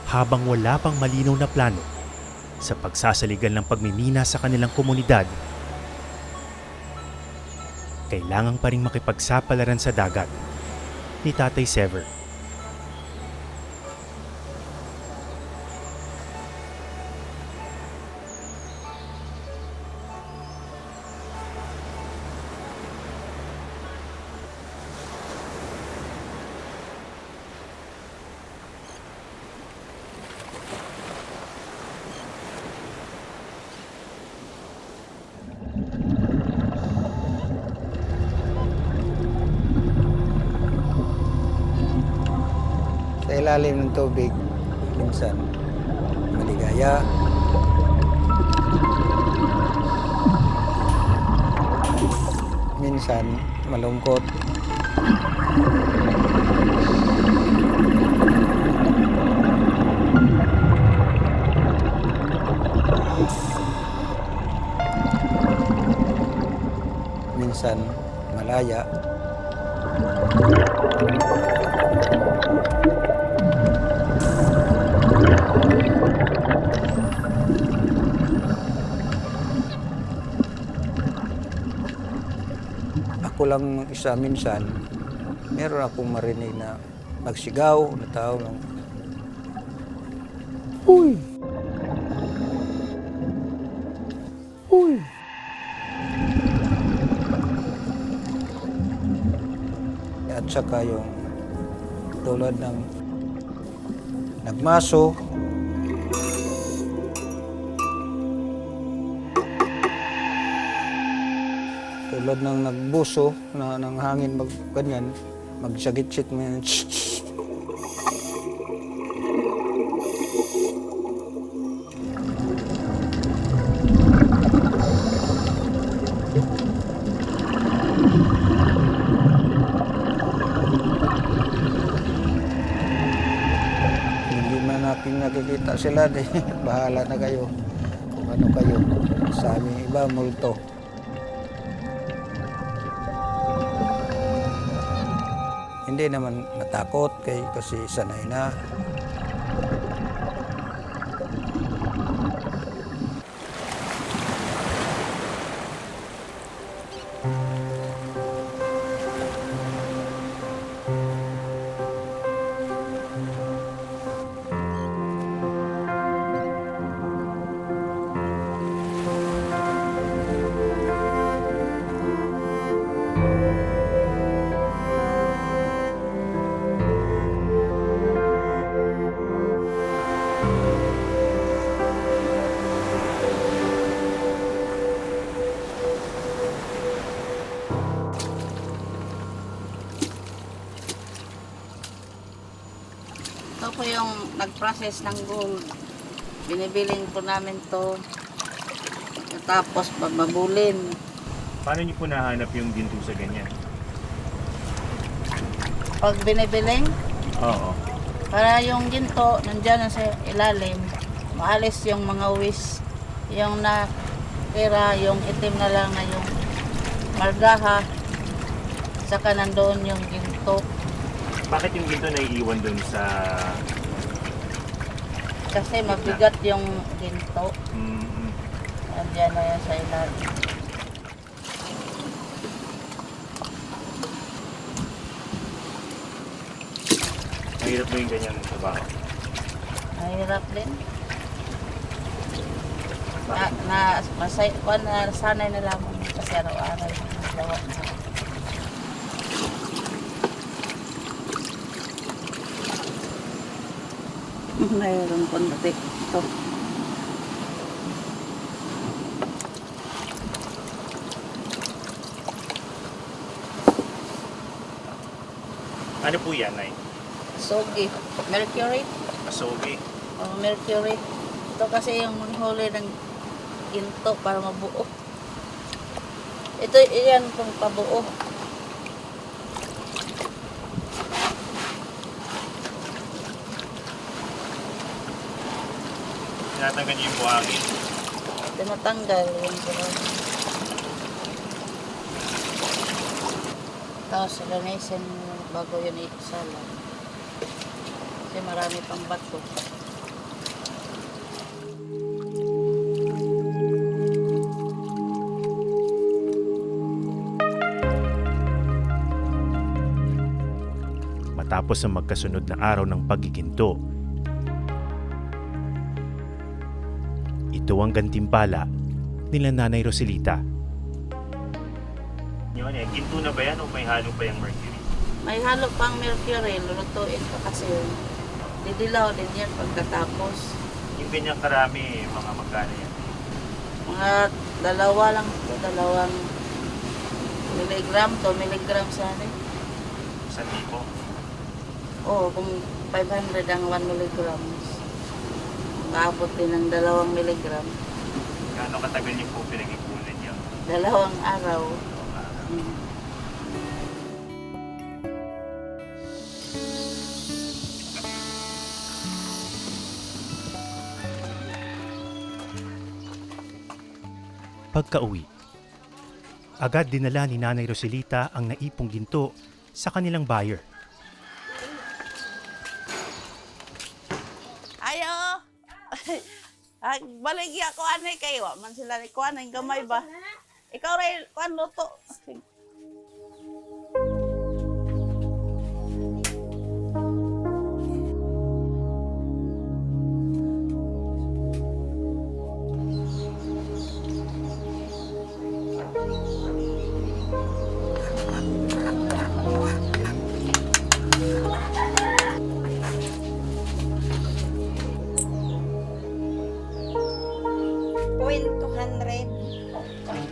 habang wala pang malinaw na plano sa pagsasaligan ng pagmimina sa kanilang komunidad. Kailangan pa rin makipagsapalaran sa dagat ni Tatay Sever. Sa ilalim ng tubig, minsan maligaya, minsan malungkot. Minsan malaya. Ako lang isa minsan, meron akong marinig na magsigaw na tao ng, "Uy! Uy!" At saka yung tulad ng nagmaso, tulad ng nagbuso na ng hangin ganyan, magsagit-sit mo yan. Hindi man natin nakikita sila, bahala na kayo kung ano kayo. Sa aming iba, multo. Hindi naman natakot kasi sanay na. Ito po yung nag-process ng gold. Binibiling po namin to. Tapos bababulin. Paano niyo po nahanap yung ginto sa ganyan? Pag binibiling, Oo. para yung ginto nandyan na sa ilalim, maalis yung mga wis. Yung natira, yung itim na lang na yung margaha. Saka nandoon yung ginto. Bakit yung ginto naiiwan dun sa... Kasi mabigat yung ginto. Mm-hmm. Nandiyan na yan sa ilalim. Mahirap mo yung ganyan trabaho. Mahirap din. Sanay na lang kasi araw-araw yung gawa na. Mayroon konti ito. Ano po yan, Nay? Sogi. Mercury. Asogi. O mercury. Ito kasi yung manghuli ng ginto para mabuo. Ito, iyan pong pabuo. Tinatanggal niyo yung buhangin. Tinatanggal yung buhangin. Tapos linisin bago yun isala. Kasi marami pang bato. matapos ang magkasunod na araw ng paggiginto. Ito ang gantimpala nila Nanay Roselita. Yun ginto na ba yan o may halo pa yung mercury? May halo pang mercury, lulutuin pa kasi yun. Didilaw din yan pagkatapos. Yung ganyan karami, mga magkano yan? Mga dalawa lang ito, 2 miligram, 2 miligram sana. 1,000? Oo, kung 500 ang 1 miligram. Kaabot din ng 2 miligram. Gaano katagal niyo po pinag-ipunan niyo? 2 araw. Mm. Pagka-uwi, agad dinala ni Nanay Roselita ang naipong ginto sa kanilang buyer. Ayo! Baligi ako anay kayo. Man sila ni kuan ang gamay ba? Ikaw rin kuan luto.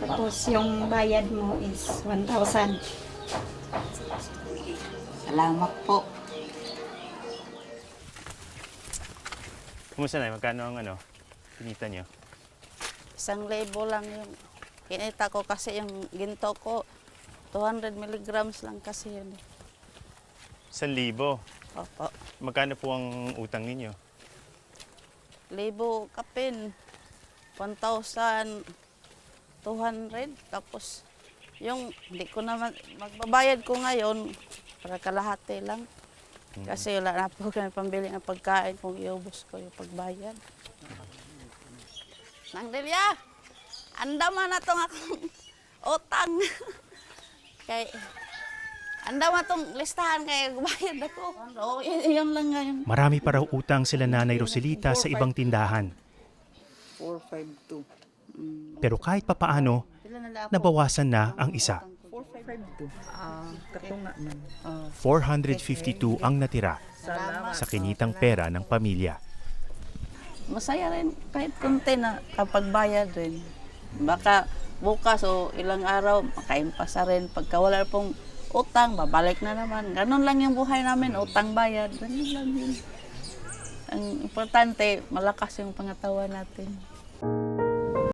Tapos yung bayad mo is 1,000. Salamat po. Kumusta na? Magkano ang kinita niyo? 1,000 lang yung kinita ko kasi yung ginto ko 200 milligrams lang kasi yun. 1,000. Opo. Magkano po ang utang ninyo? 1,000 kapin. 1,200. Tapos yung hindi ko naman magbabayad ko ngayon para kalahati lang. Kasi wala na po kami pambili ng pagkain kung iubos ko yung pagbayad. Nang Delia, andaman na itong akong utang. Kay, andaman itong listahan kaya bayad ako. Oo, yun lang ngayon. Marami pa raw utang sila Nanay Roselita sa ibang tindahan. 452. Pero kahit papaano, nabawasan na ang isa. 452 ang natira sa kinitang pera ng pamilya. Masaya rin kahit konti na kapag bayad rin. Baka bukas o ilang araw makaimpasa rin. Pagka wala pong utang, babalik na naman. Ganun lang yung buhay namin, utang bayad. Ganun lang yun. Ang importante, malakas yung pangatawan natin.